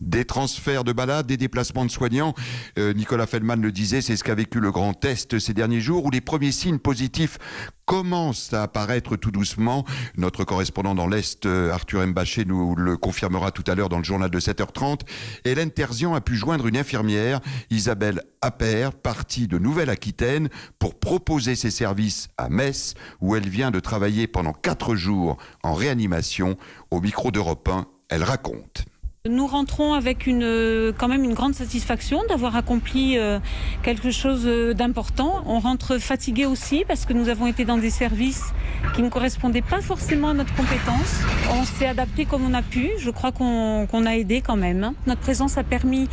Des transferts de malades, des déplacements de soignants. Nicolas Feldman le disait, c'est ce qu'a vécu le Grand Est ces derniers jours, où les premiers signes positifs commencent à apparaître tout doucement. Notre correspondant dans l'Est, Arthur Mbaché, nous le confirmera tout à l'heure dans le journal de 7h30. Hélène Terzian a pu joindre une infirmière, Isabelle Appert, partie de Nouvelle-Aquitaine, pour proposer ses services à Metz, où elle vient de travailler pendant 4 jours en réanimation. Au micro d'Europe 1, elle raconte. Nous rentrons avec quand même une grande satisfaction d'avoir accompli quelque chose d'important. On rentre fatigué aussi parce que nous avons été dans des services qui ne correspondaient pas forcément à notre compétence. On s'est adapté comme on a pu. Je crois qu'on a aidé quand même. Notre présence a permis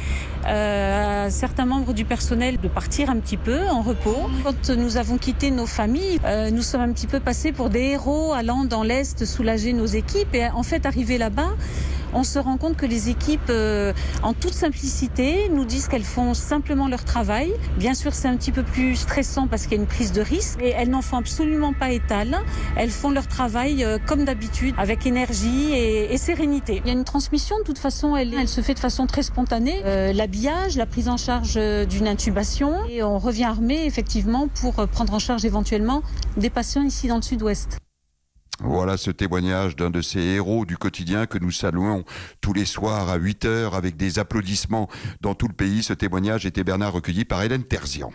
à certains membres du personnel de partir un petit peu en repos. Quand nous avons quitté nos familles, nous sommes un petit peu passés pour des héros allant dans l'Est soulager nos équipes. Et en fait, arrivés là-bas, on se rend compte que les équipes, en toute simplicité, nous disent qu'elles font simplement leur travail. Bien sûr, c'est un petit peu plus stressant parce qu'il y a une prise de risque. Et elles n'en font absolument pas étal. Elles font leur travail comme d'habitude, avec énergie et sérénité. Il y a une transmission, de toute façon, elle se fait de façon très spontanée. L'habillage, la prise en charge d'une intubation. Et on revient armé, effectivement, pour prendre en charge éventuellement des patients ici dans le sud-ouest. Voilà ce témoignage d'un de ces héros du quotidien que nous saluons tous les soirs à 8h avec des applaudissements dans tout le pays. Ce témoignage était, Bernard, recueilli par Hélène Terzian.